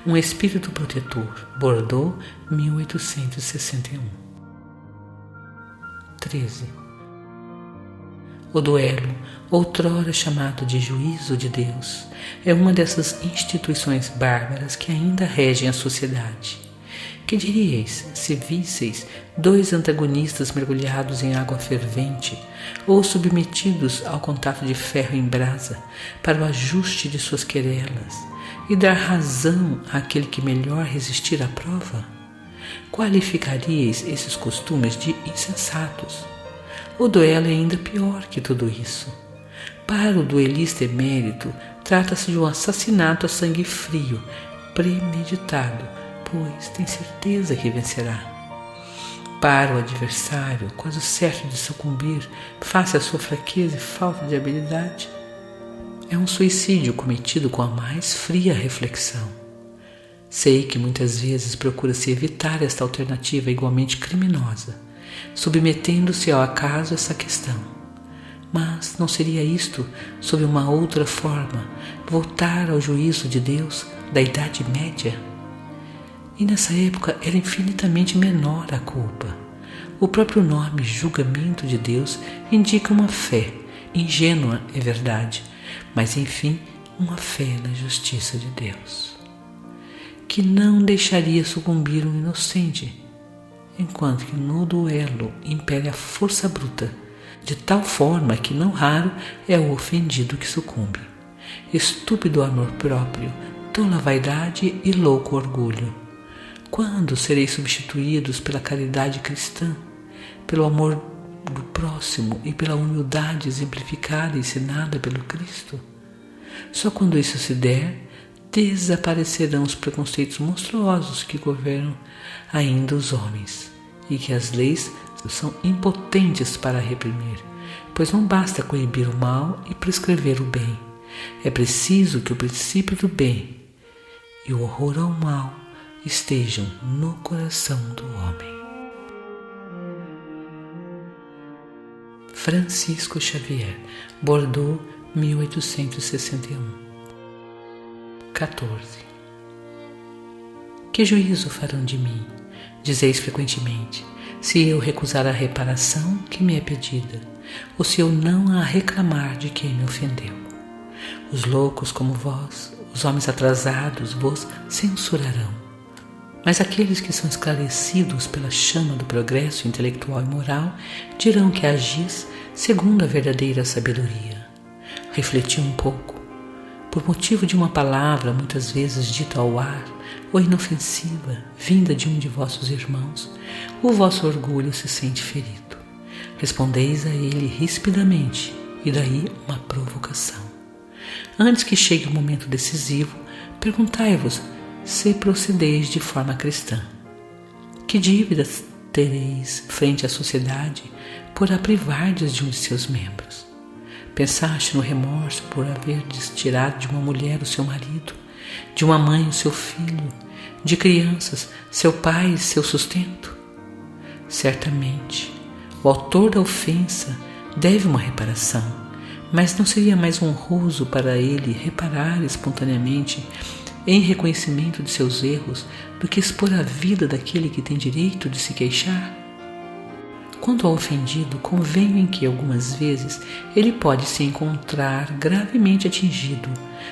um espírito protetor. Bordeaux, 1861. 13. O duelo, outrora chamado de juízo de Deus, é uma dessas instituições bárbaras que ainda regem a sociedade. Que diríeis se visseis dois antagonistas mergulhados em água fervente ou submetidos ao contato de ferro em brasa para o ajuste de suas querelas e dar razão àquele que melhor resistir à prova? Qualificaríeis esses costumes de insensatos? O duelo é ainda pior que tudo isso. Para o duelista emérito, trata-se de um assassinato a sangue frio, premeditado, pois tem certeza que vencerá. Para o adversário, quase certo de sucumbir face à sua fraqueza e falta de habilidade, é um suicídio cometido com a mais fria reflexão. Sei que muitas vezes procura-se evitar esta alternativa igualmente criminosa, submetendo-se ao acaso essa questão. Mas não seria isto, sob uma outra forma, voltar ao juízo de Deus da Idade Média? E nessa época era infinitamente menor a culpa. O próprio nome julgamento de Deus indica uma fé, ingênua é verdade, mas enfim, uma fé na justiça de Deus, que não deixaria sucumbir um inocente, enquanto que no duelo impere a força bruta, de tal forma que não raro é o ofendido que sucumbe. Estúpido amor próprio, tola vaidade e louco orgulho. Quando sereis substituídos pela caridade cristã, pelo amor do próximo e pela humildade exemplificada e ensinada pelo Cristo? Só quando isso se der, desaparecerão os preconceitos monstruosos que governam ainda os homens e que as leis são impotentes para reprimir, pois não basta coibir o mal e prescrever o bem. É preciso que o princípio do bem e o horror ao mal estejam no coração do homem. Francisco Xavier, Bordeaux, 1861. 14. Que juízo farão de mim, dizeis frequentemente, se eu recusar a reparação que me é pedida, ou se eu não a reclamar de quem me ofendeu? Os loucos como vós, os homens atrasados, vos censurarão. Mas aqueles que são esclarecidos pela chama do progresso intelectual e moral dirão que agis segundo a verdadeira sabedoria. Refleti um pouco. Por motivo de uma palavra muitas vezes dita ao ar, ou inofensiva, vinda de um de vossos irmãos, o vosso orgulho se sente ferido. Respondeis a ele rispidamente, e daí uma provocação. Antes que chegue o momento decisivo, perguntai-vos se procedeis de forma cristã. Que dívidas tereis frente à sociedade por a privardes de um de seus membros? Pensaste no remorso por haverdes tirado de uma mulher o seu marido, de uma mãe o seu filho, de crianças seu pai e seu sustento? Certamente, o autor da ofensa deve uma reparação, mas não seria mais honroso para ele reparar espontaneamente em reconhecimento de seus erros do que expor a vida daquele que tem direito de se queixar? Quanto ao ofendido, convenho em que algumas vezes ele pode se encontrar gravemente atingido,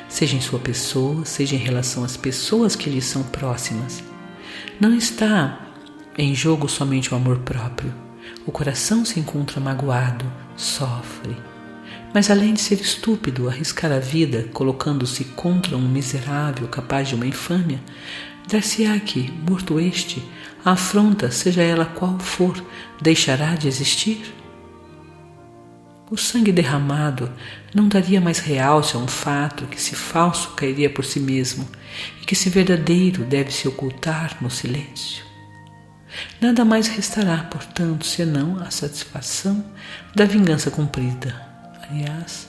seja em sua pessoa, seja em relação às pessoas que lhe são próximas. Não está em jogo somente o amor próprio. O coração se encontra magoado, sofre. Mas além de ser estúpido arriscar a vida colocando-se contra um miserável capaz de uma infâmia, dar-se-á que, morto este, a afronta, seja ela qual for, deixará de existir? O sangue derramado não daria mais realce a um fato que, se falso, cairia por si mesmo e que, se verdadeiro, deve se ocultar no silêncio. Nada mais restará, portanto, senão a satisfação da vingança cumprida. Aliás,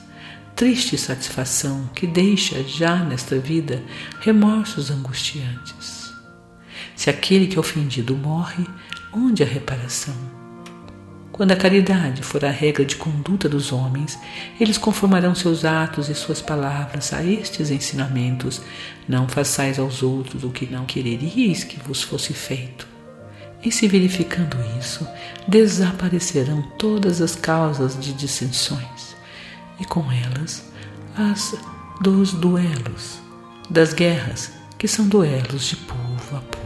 triste satisfação que deixa já nesta vida remorsos Se aquele que é ofendido morre, onde a reparação? Quando a caridade for a regra de conduta dos homens, eles conformarão seus atos e suas palavras a estes ensinamentos: não façais aos outros o que não quereríeis que vos fosse feito. Em se verificando isso, desaparecerão todas as causas de dissensões, e com elas as dos duelos, das guerras, que são duelos de povo a povo.